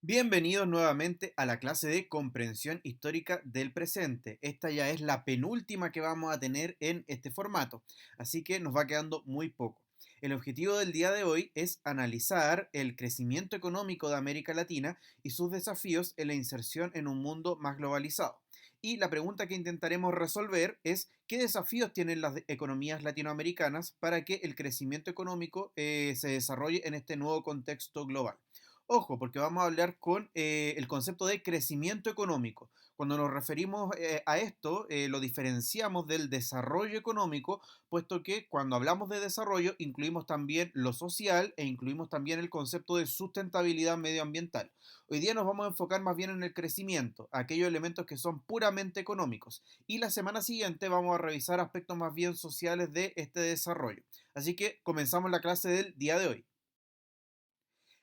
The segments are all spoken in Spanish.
Bienvenidos nuevamente a la clase de comprensión histórica del presente. Esta ya es la penúltima que vamos a tener en este formato, así que nos va quedando muy poco. El objetivo del día de hoy es analizar el crecimiento económico de América Latina y sus desafíos en la inserción en un mundo más globalizado. Y la pregunta que intentaremos resolver es qué desafíos tienen las economías latinoamericanas para que el crecimiento económico se desarrolle en este nuevo contexto global. Ojo, porque vamos a hablar con el concepto de crecimiento económico. Cuando nos referimos a esto, lo diferenciamos del desarrollo económico, puesto que cuando hablamos de desarrollo incluimos también lo social e incluimos también el concepto de sustentabilidad medioambiental. Hoy día nos vamos a enfocar más bien en el crecimiento, aquellos elementos que son puramente económicos. Y la semana siguiente vamos a revisar aspectos más bien sociales de este desarrollo. Así que comenzamos la clase del día de hoy.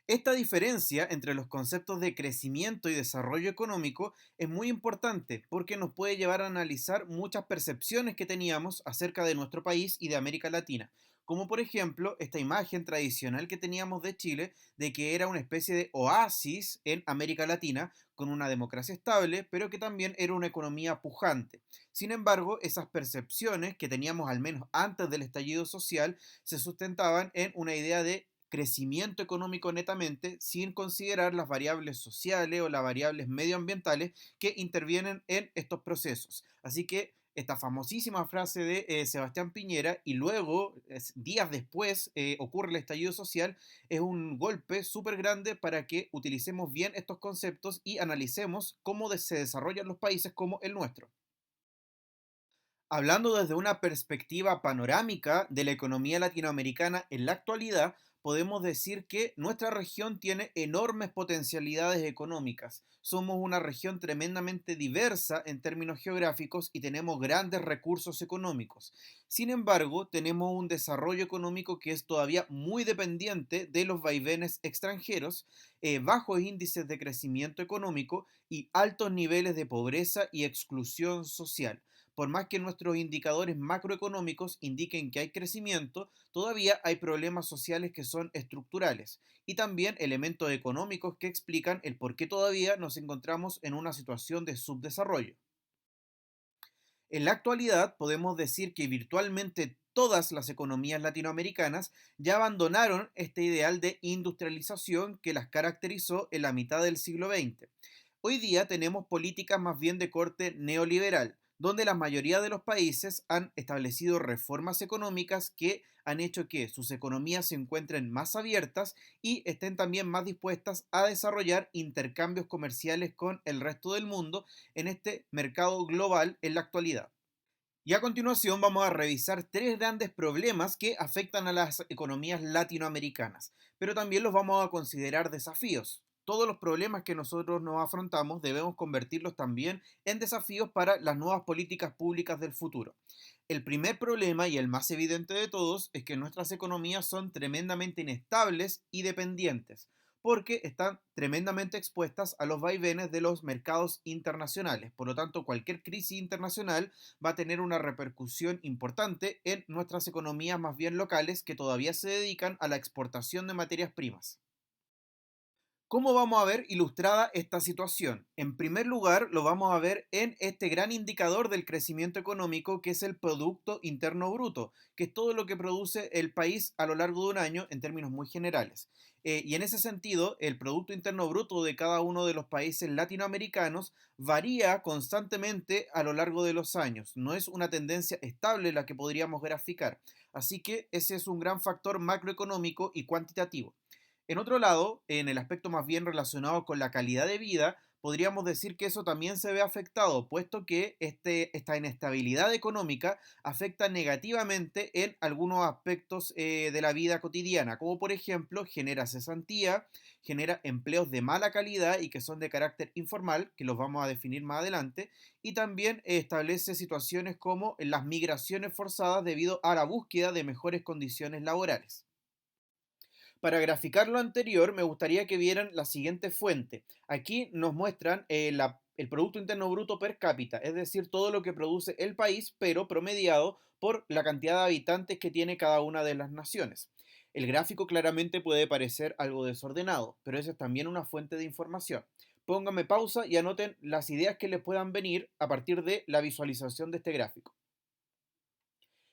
Esta diferencia entre los conceptos de crecimiento y desarrollo económico es muy importante porque nos puede llevar a analizar muchas percepciones que teníamos acerca de nuestro país y de América Latina, como por ejemplo esta imagen tradicional que teníamos de Chile de que era una especie de oasis en América Latina con una democracia estable, pero que también era una economía pujante. Sin embargo, esas percepciones que teníamos al menos antes del estallido social se sustentaban en una idea de crecimiento económico netamente sin considerar las variables sociales o las variables medioambientales que intervienen en estos procesos. Así que esta famosísima frase de Sebastián Piñera y luego, días después, ocurre el estallido social, es un golpe súper grande para que utilicemos bien estos conceptos y analicemos cómo se desarrollan los países como el nuestro. Hablando desde una perspectiva panorámica de la economía latinoamericana en la actualidad, podemos decir que nuestra región tiene enormes potencialidades económicas. Somos una región tremendamente diversa en términos geográficos y tenemos grandes recursos económicos. Sin embargo, tenemos un desarrollo económico que es todavía muy dependiente de los vaivenes extranjeros, bajos índices de crecimiento económico y altos niveles de pobreza y exclusión social. Por más que nuestros indicadores macroeconómicos indiquen que hay crecimiento, todavía hay problemas sociales que son estructurales y también elementos económicos que explican el por qué todavía nos encontramos en una situación de subdesarrollo. En la actualidad podemos decir que virtualmente todas las economías latinoamericanas ya abandonaron este ideal de industrialización que las caracterizó en la mitad del siglo XX. Hoy día tenemos políticas más bien de corte neoliberal, donde la mayoría de los países han establecido reformas económicas que han hecho que sus economías se encuentren más abiertas y estén también más dispuestas a desarrollar intercambios comerciales con el resto del mundo en este mercado global en la actualidad. Y a continuación vamos a revisar tres grandes problemas que afectan a las economías latinoamericanas, pero también los vamos a considerar desafíos. Todos los problemas que nosotros nos afrontamos debemos convertirlos también en desafíos para las nuevas políticas públicas del futuro. El primer problema y el más evidente de todos es que nuestras economías son tremendamente inestables y dependientes, porque están tremendamente expuestas a los vaivenes de los mercados internacionales. Por lo tanto, cualquier crisis internacional va a tener una repercusión importante en nuestras economías más bien locales que todavía se dedican a la exportación de materias primas. ¿Cómo vamos a ver ilustrada esta situación? En primer lugar, lo vamos a ver en este gran indicador del crecimiento económico que es el Producto Interno Bruto, que es todo lo que produce el país a lo largo de un año en términos muy generales. Y en ese sentido, el Producto Interno Bruto de cada uno de los países latinoamericanos varía constantemente a lo largo de los años. No es una tendencia estable la que podríamos graficar. Así que ese es un gran factor macroeconómico y cuantitativo. En otro lado, en el aspecto más bien relacionado con la calidad de vida, podríamos decir que eso también se ve afectado, puesto que esta inestabilidad económica afecta negativamente en algunos aspectos de la vida cotidiana, como por ejemplo genera cesantía, genera empleos de mala calidad y que son de carácter informal, que los vamos a definir más adelante, y también establece situaciones como las migraciones forzadas debido a la búsqueda de mejores condiciones laborales. Para graficar lo anterior, me gustaría que vieran la siguiente fuente. Aquí nos muestran el Producto Interno Bruto per cápita, es decir, todo lo que produce el país, pero promediado por la cantidad de habitantes que tiene cada una de las naciones. El gráfico claramente puede parecer algo desordenado, pero eso es también una fuente de información. Pónganme pausa y anoten las ideas que les puedan venir a partir de la visualización de este gráfico.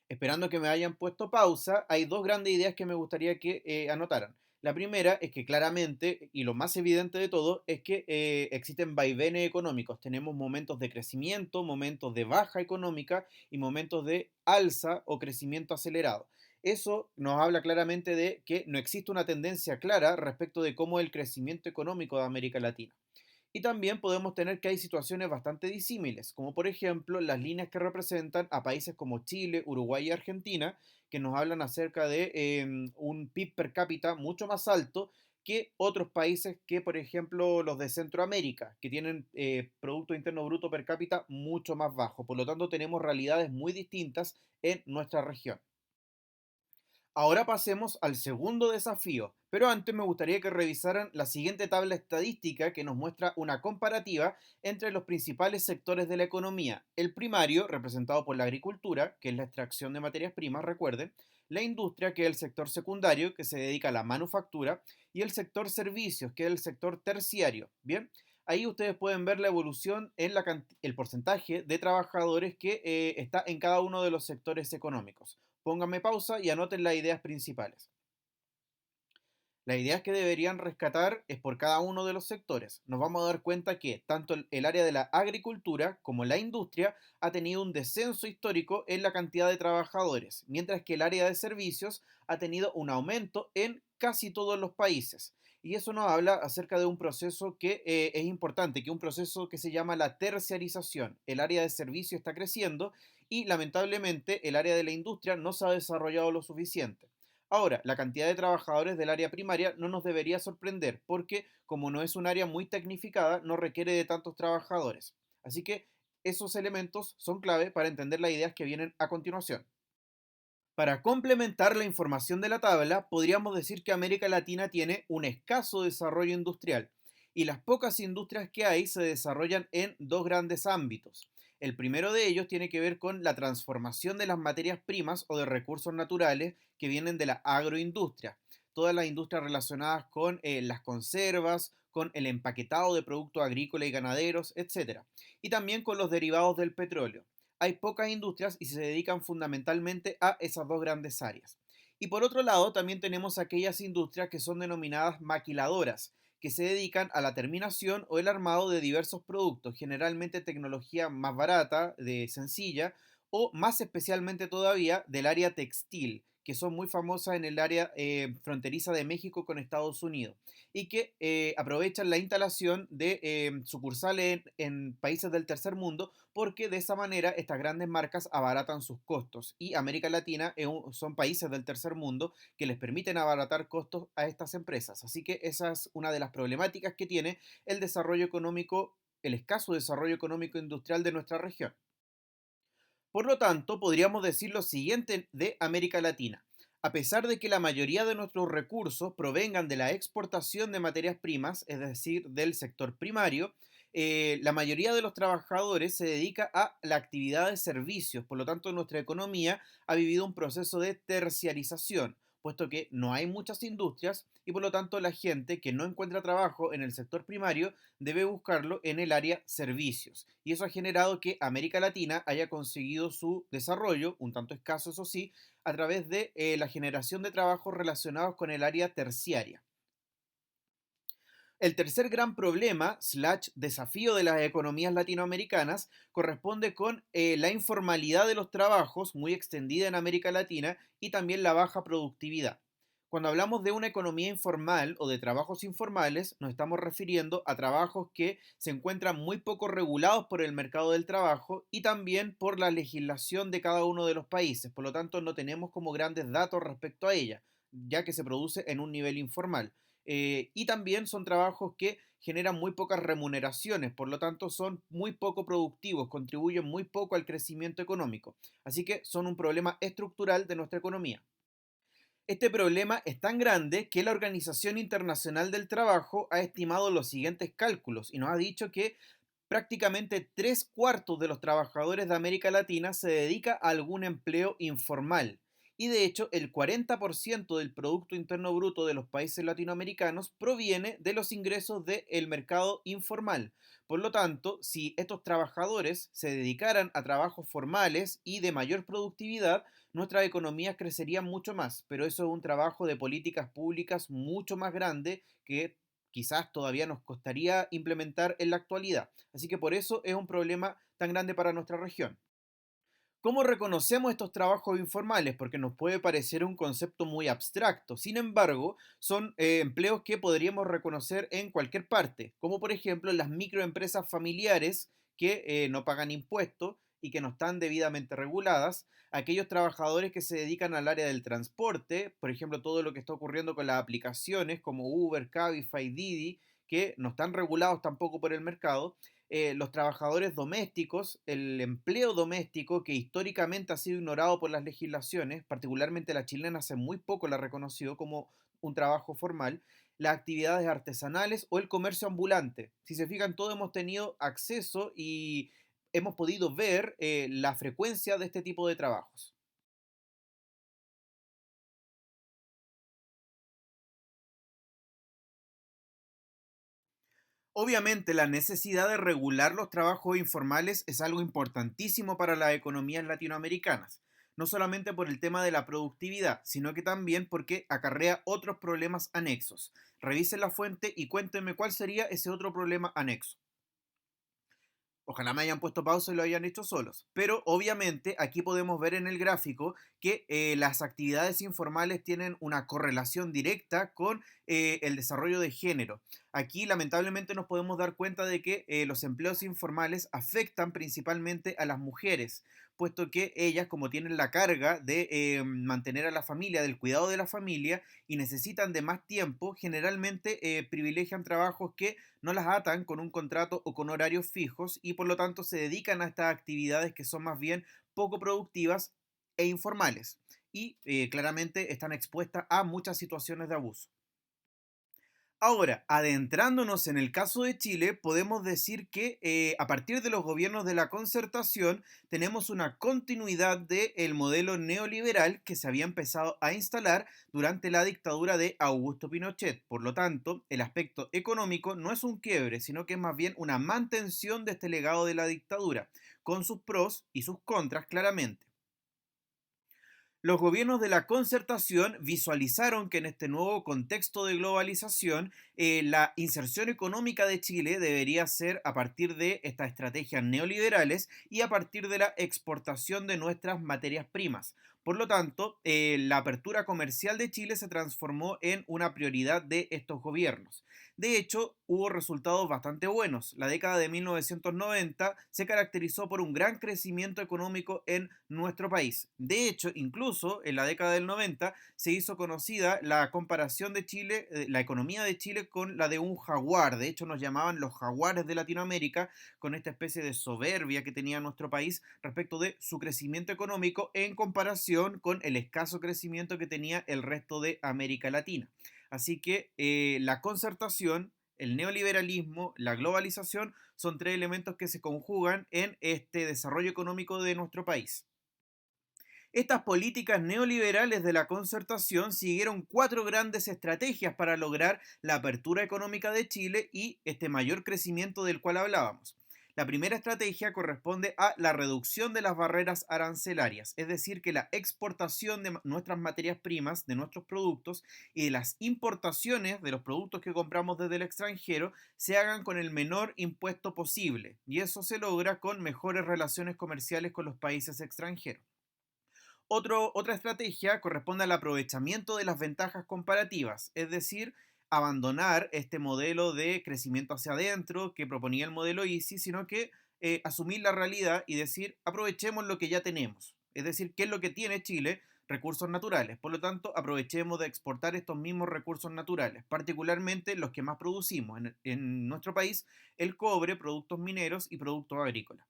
Esperando que me hayan puesto pausa, hay dos grandes ideas que me gustaría que anotaran. La primera es que claramente, y lo más evidente de todo, es que existen vaivenes económicos. Tenemos momentos de crecimiento, momentos de baja económica y momentos de alza o crecimiento acelerado. Eso nos habla claramente de que no existe una tendencia clara respecto de cómo es el crecimiento económico de América Latina. Y también podemos tener que hay situaciones bastante disímiles, como por ejemplo las líneas que representan a países como Chile, Uruguay y Argentina, que nos hablan acerca de un PIB per cápita mucho más alto que otros países que, por ejemplo, los de Centroamérica, que tienen Producto Interno Bruto per cápita mucho más bajo. Por lo tanto, tenemos realidades muy distintas en nuestra región. Ahora pasemos al segundo desafío, pero antes me gustaría que revisaran la siguiente tabla estadística que nos muestra una comparativa entre los principales sectores de la economía. El primario, representado por la agricultura, que es la extracción de materias primas, recuerden, la industria, que es el sector secundario, que se dedica a la manufactura, y el sector servicios, que es el sector terciario. Bien, ahí ustedes pueden ver la evolución en el porcentaje de trabajadores que está en cada uno de los sectores económicos. Pónganme pausa y anoten las ideas principales. Las ideas que deberían rescatar es por cada uno de los sectores. Nos vamos a dar cuenta que tanto el área de la agricultura como la industria ha tenido un descenso histórico en la cantidad de trabajadores, mientras que el área de servicios ha tenido un aumento en casi todos los países. Y eso nos habla acerca de un proceso que es importante, que es un proceso que se llama la terciarización. El área de servicio está creciendo y lamentablemente el área de la industria no se ha desarrollado lo suficiente. Ahora, la cantidad de trabajadores del área primaria no nos debería sorprender porque como no es un área muy tecnificada, no requiere de tantos trabajadores. Así que esos elementos son clave para entender las ideas que vienen a continuación. Para complementar la información de la tabla, podríamos decir que América Latina tiene un escaso desarrollo industrial y las pocas industrias que hay se desarrollan en dos grandes ámbitos. El primero de ellos tiene que ver con la transformación de las materias primas o de recursos naturales que vienen de la agroindustria. Todas las industrias relacionadas con las conservas, con el empaquetado de productos agrícolas y ganaderos, etcétera. Y también con los derivados del petróleo. Hay pocas industrias y se dedican fundamentalmente a esas dos grandes áreas. Y por otro lado, también tenemos aquellas industrias que son denominadas maquiladoras, que se dedican a la terminación o el armado de diversos productos, generalmente tecnología más barata, de sencilla, o más especialmente todavía del área textil, que son muy famosas en el área fronteriza de México con Estados Unidos y que aprovechan la instalación de sucursales en países del tercer mundo porque de esa manera estas grandes marcas abaratan sus costos y América Latina son países del tercer mundo que les permiten abaratar costos a estas empresas. Así que esa es una de las problemáticas que tiene el desarrollo económico, el escaso desarrollo económico industrial de nuestra región. Por lo tanto, podríamos decir lo siguiente de América Latina. A pesar de que la mayoría de nuestros recursos provengan de la exportación de materias primas, es decir, del sector primario, la mayoría de los trabajadores se dedica a la actividad de servicios. Por lo tanto, nuestra economía ha vivido un proceso de terciarización, puesto que no hay muchas industrias y por lo tanto la gente que no encuentra trabajo en el sector primario debe buscarlo en el área servicios. Y eso ha generado que América Latina haya conseguido su desarrollo, un tanto escaso eso sí, a través de la generación de trabajos relacionados con el área terciaria. El tercer gran problema, slash desafío de las economías latinoamericanas, corresponde con la informalidad de los trabajos, muy extendida en América Latina, y también la baja productividad. Cuando hablamos de una economía informal o de trabajos informales, nos estamos refiriendo a trabajos que se encuentran muy poco regulados por el mercado del trabajo y también por la legislación de cada uno de los países. Por lo tanto, no tenemos como grandes datos respecto a ella, ya que se produce en un nivel informal. Y también son trabajos que generan muy pocas remuneraciones, por lo tanto son muy poco productivos, contribuyen muy poco al crecimiento económico. Así que son un problema estructural de nuestra economía. Este problema es tan grande que la Organización Internacional del Trabajo ha estimado los siguientes cálculos y nos ha dicho que prácticamente tres cuartos de los trabajadores de América Latina se dedica a algún empleo informal Y de hecho, el 40% del Producto Interno Bruto de los países latinoamericanos proviene de los ingresos del mercado informal. Por lo tanto, si estos trabajadores se dedicaran a trabajos formales y de mayor productividad, nuestras economías crecerían mucho más, pero eso es un trabajo de políticas públicas mucho más grande que quizás todavía nos costaría implementar en la actualidad. Así que por eso es un problema tan grande para nuestra región. ¿Cómo reconocemos estos trabajos informales? Porque nos puede parecer un concepto muy abstracto. Sin embargo, son empleos que podríamos reconocer en cualquier parte, como por ejemplo las microempresas familiares que no pagan impuestos y que no están debidamente reguladas, aquellos trabajadores que se dedican al área del transporte, por ejemplo, todo lo que está ocurriendo con las aplicaciones como Uber, Cabify, Didi, que no están regulados tampoco por el mercado, los trabajadores domésticos, el empleo doméstico que históricamente ha sido ignorado por las legislaciones, particularmente la chilena hace muy poco la reconoció como un trabajo formal, las actividades artesanales o el comercio ambulante. Si se fijan, todos hemos tenido acceso y hemos podido ver la frecuencia de este tipo de trabajos. Obviamente, la necesidad de regular los trabajos informales es algo importantísimo para las economías latinoamericanas, no solamente por el tema de la productividad, sino que también porque acarrea otros problemas anexos. Revisen la fuente y cuéntenme cuál sería ese otro problema anexo. Ojalá me hayan puesto pausa y lo hayan hecho solos. Pero obviamente aquí podemos ver en el gráfico que las actividades informales tienen una correlación directa con el desarrollo de género. Aquí lamentablemente nos podemos dar cuenta de que los empleos informales afectan principalmente a las mujeres, puesto que ellas, como tienen la carga de mantener a la familia, del cuidado de la familia, y necesitan de más tiempo, generalmente privilegian trabajos que no las atan con un contrato o con horarios fijos y por lo tanto se dedican a estas actividades que son más bien poco productivas e informales y claramente están expuestas a muchas situaciones de abuso. Ahora, adentrándonos en el caso de Chile, podemos decir que a partir de los gobiernos de la concertación tenemos una continuidad del modelo neoliberal que se había empezado a instalar durante la dictadura de Augusto Pinochet. Por lo tanto, el aspecto económico no es un quiebre, sino que es más bien una mantención de este legado de la dictadura, con sus pros y sus contras claramente. Los gobiernos de la concertación visualizaron que en este nuevo contexto de globalización, la inserción económica de Chile debería ser a partir de estas estrategias neoliberales y a partir de la exportación de nuestras materias primas. Por lo tanto, la apertura comercial de Chile se transformó en una prioridad de estos gobiernos. De hecho, hubo resultados bastante buenos. La década de 1990 se caracterizó por un gran crecimiento económico en nuestro país. De hecho, incluso en la década del 90 se hizo conocida la comparación de Chile, la economía de Chile con la de un jaguar. De hecho, nos llamaban los jaguares de Latinoamérica con esta especie de soberbia que tenía nuestro país respecto de su crecimiento económico en comparación con el escaso crecimiento que tenía el resto de América Latina. Así que la concertación, el neoliberalismo, la globalización son tres elementos que se conjugan en este desarrollo económico de nuestro país. Estas políticas neoliberales de la concertación siguieron cuatro grandes estrategias para lograr la apertura económica de Chile y este mayor crecimiento del cual hablábamos. La primera estrategia corresponde a la reducción de las barreras arancelarias, es decir, que la exportación de nuestras materias primas, de nuestros productos y de las importaciones de los productos que compramos desde el extranjero se hagan con el menor impuesto posible. Y eso se logra con mejores relaciones comerciales con los países extranjeros. Otra estrategia corresponde al aprovechamiento de las ventajas comparativas, es decir, abandonar este modelo de crecimiento hacia adentro que proponía el modelo Easy, sino que asumir la realidad y decir, aprovechemos lo que ya tenemos. Es decir, ¿qué es lo que tiene Chile? Recursos naturales. Por lo tanto, aprovechemos de exportar estos mismos recursos naturales, particularmente los que más producimos en nuestro país, el cobre, productos mineros y productos agrícolas.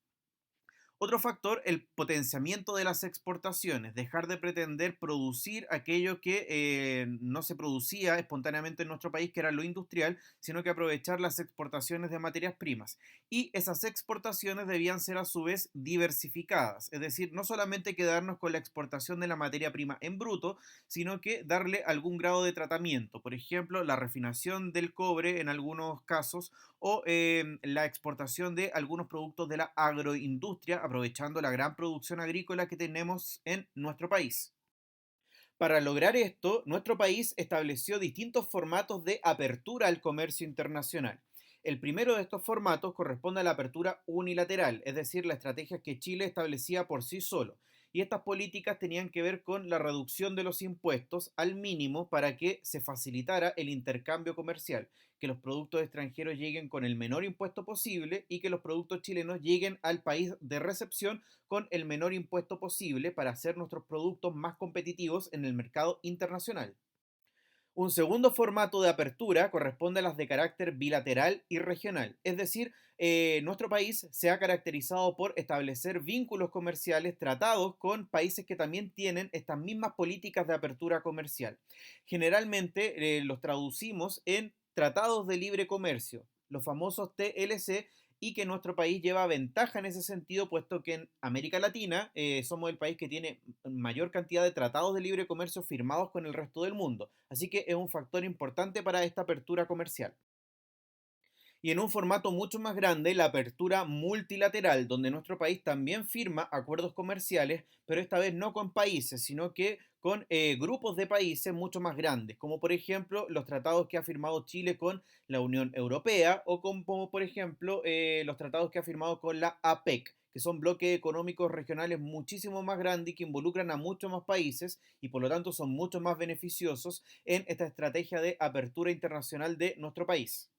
Otro factor, el potenciamiento de las exportaciones, dejar de pretender producir aquello que no se producía espontáneamente en nuestro país, que era lo industrial, sino que aprovechar las exportaciones de materias primas. Y esas exportaciones debían ser a su vez diversificadas, es decir, no solamente quedarnos con la exportación de la materia prima en bruto, sino que darle algún grado de tratamiento. Por ejemplo, la refinación del cobre en algunos casos o la exportación de algunos productos de la agroindustria, aprovechando la gran producción agrícola que tenemos en nuestro país. Para lograr esto, nuestro país estableció distintos formatos de apertura al comercio internacional. El primero de estos formatos corresponde a la apertura unilateral, es decir, la estrategia que Chile establecía por sí solo. Y estas políticas tenían que ver con la reducción de los impuestos al mínimo para que se facilitara el intercambio comercial, que los productos extranjeros lleguen con el menor impuesto posible y que los productos chilenos lleguen al país de recepción con el menor impuesto posible para hacer nuestros productos más competitivos en el mercado internacional. Un segundo formato de apertura corresponde a las de carácter bilateral y regional, es decir, nuestro país se ha caracterizado por establecer vínculos comerciales, tratados con países que también tienen estas mismas políticas de apertura comercial. Generalmente los traducimos en tratados de libre comercio, los famosos TLC, y que nuestro país lleva ventaja en ese sentido, puesto que en América Latina somos el país que tiene mayor cantidad de tratados de libre comercio firmados con el resto del mundo. Así que es un factor importante para esta apertura comercial. Y en un formato mucho más grande, la apertura multilateral, donde nuestro país también firma acuerdos comerciales, pero esta vez no con países, sino que con grupos de países mucho más grandes, como por ejemplo los tratados que ha firmado Chile con la Unión Europea o como por ejemplo los tratados que ha firmado con la APEC, que son bloques económicos regionales muchísimo más grandes y que involucran a muchos más países y por lo tanto son mucho más beneficiosos en esta estrategia de apertura internacional de nuestro país.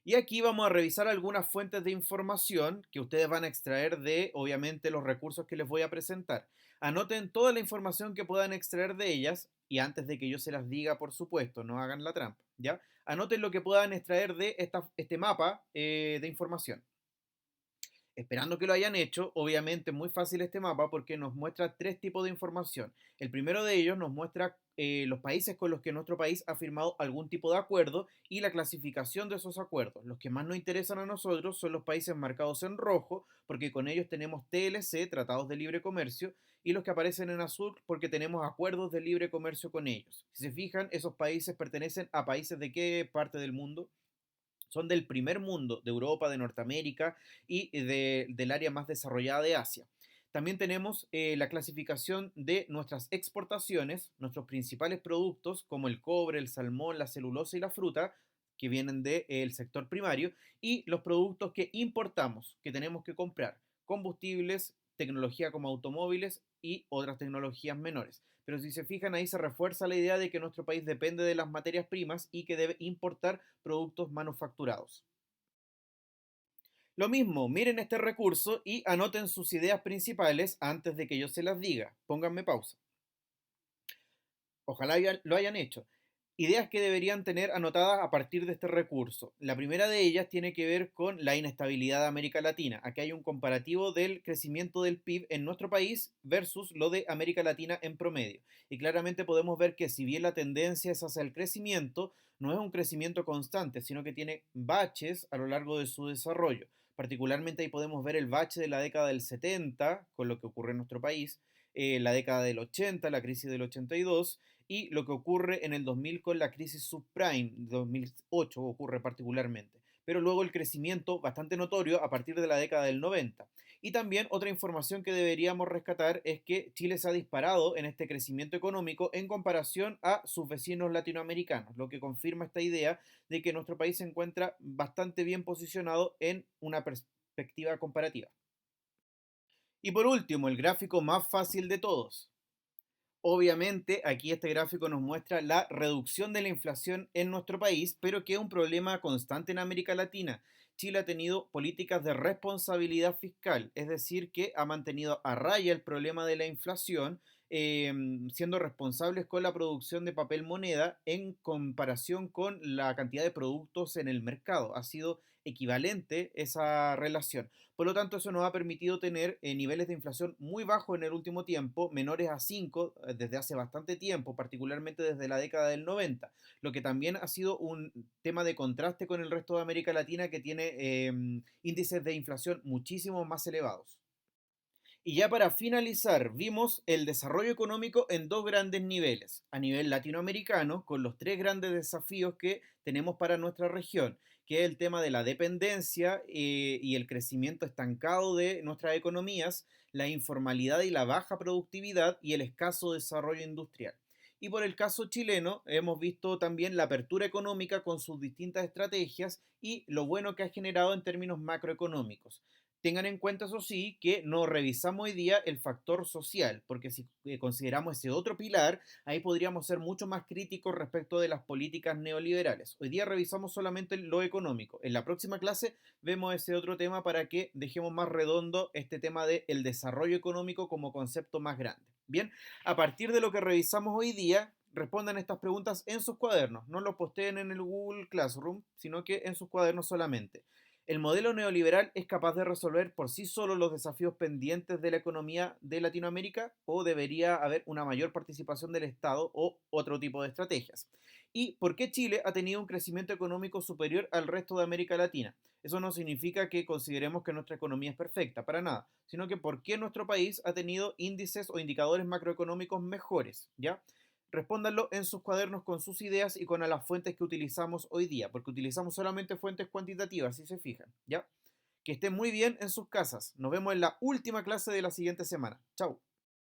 Y aquí vamos a revisar algunas fuentes de información que ustedes van a extraer de, obviamente, los recursos que les voy a presentar. Anoten toda la información que puedan extraer de ellas y antes de que yo se las diga, por supuesto, no hagan la trampa, ¿ya? Anoten lo que puedan extraer de este mapa de información. Esperando que lo hayan hecho, obviamente es muy fácil este mapa porque nos muestra tres tipos de información. El primero de ellos nos muestra los países con los que nuestro país ha firmado algún tipo de acuerdo y la clasificación de esos acuerdos. Los que más nos interesan a nosotros son los países marcados en rojo porque con ellos tenemos TLC, Tratados de Libre Comercio, y los que aparecen en azul porque tenemos acuerdos de libre comercio con ellos. Si se fijan, esos países pertenecen a países de qué parte del mundo. Son del primer mundo, de Europa, de Norteamérica y del área más desarrollada de Asia. También tenemos la clasificación de nuestras exportaciones, nuestros principales productos como el cobre, el salmón, la celulosa y la fruta, que vienen del sector primario, y los productos que importamos, que tenemos que comprar, combustibles, tecnología como automóviles y otras tecnologías menores. Pero si se fijan ahí se refuerza la idea de que nuestro país depende de las materias primas y que debe importar productos manufacturados. Lo mismo, miren este recurso y anoten sus ideas principales antes de que yo se las diga. Pónganme pausa. Ojalá lo hayan hecho. Ideas que deberían tener anotadas a partir de este recurso. La primera de ellas tiene que ver con la inestabilidad de América Latina. Aquí hay un comparativo del crecimiento del PIB en nuestro país versus lo de América Latina en promedio. Y claramente podemos ver que si bien la tendencia es hacia el crecimiento, no es un crecimiento constante, sino que tiene baches a lo largo de su desarrollo. Particularmente ahí podemos ver el bache de la década del 70, con lo que ocurre en nuestro país, la década del 80, la crisis del 82, y lo que ocurre en el 2000 con la crisis subprime, 2008 ocurre particularmente. Pero luego el crecimiento bastante notorio a partir de la década del 90. Y también otra información que deberíamos rescatar es que Chile se ha disparado en este crecimiento económico en comparación a sus vecinos latinoamericanos, lo que confirma esta idea de que nuestro país se encuentra bastante bien posicionado en una perspectiva comparativa. Y por último, el gráfico más fácil de todos. Obviamente, aquí este gráfico nos muestra la reducción de la inflación en nuestro país, pero que es un problema constante en América Latina. Chile ha tenido políticas de responsabilidad fiscal, es decir, que ha mantenido a raya el problema de la inflación siendo responsables con la producción de papel moneda en comparación con la cantidad de productos en el mercado. Ha sido equivalente esa relación. Por lo tanto, eso nos ha permitido tener niveles de inflación muy bajos en el último tiempo, menores a 5 desde hace bastante tiempo, particularmente desde la década del 90, lo que también ha sido un tema de contraste con el resto de América Latina que tiene índices de inflación muchísimo más elevados. Y ya para finalizar, vimos el desarrollo económico en dos grandes niveles. A nivel latinoamericano, con los tres grandes desafíos que tenemos para nuestra región, que es el tema de la dependencia y el crecimiento estancado de nuestras economías, la informalidad y la baja productividad y el escaso desarrollo industrial. Y por el caso chileno, hemos visto también la apertura económica con sus distintas estrategias y lo bueno que ha generado en términos macroeconómicos. Tengan en cuenta, eso sí, que no revisamos hoy día el factor social, porque si consideramos ese otro pilar, ahí podríamos ser mucho más críticos respecto de las políticas neoliberales. Hoy día revisamos solamente lo económico. En la próxima clase vemos ese otro tema para que dejemos más redondo este tema del desarrollo económico como concepto más grande. Bien, a partir de lo que revisamos hoy día, respondan estas preguntas en sus cuadernos. No lo posteen en el Google Classroom, sino que en sus cuadernos solamente. ¿El modelo neoliberal es capaz de resolver por sí solo los desafíos pendientes de la economía de Latinoamérica o debería haber una mayor participación del Estado o otro tipo de estrategias? ¿Y por qué Chile ha tenido un crecimiento económico superior al resto de América Latina? Eso no significa que consideremos que nuestra economía es perfecta, para nada, sino que por qué nuestro país ha tenido índices o indicadores macroeconómicos mejores, ¿ya? Respóndanlo en sus cuadernos con sus ideas y con las fuentes que utilizamos hoy día, porque utilizamos solamente fuentes cuantitativas, si se fijan, ¿ya? Que estén muy bien en sus casas. Nos vemos en la última clase de la siguiente semana. Chao.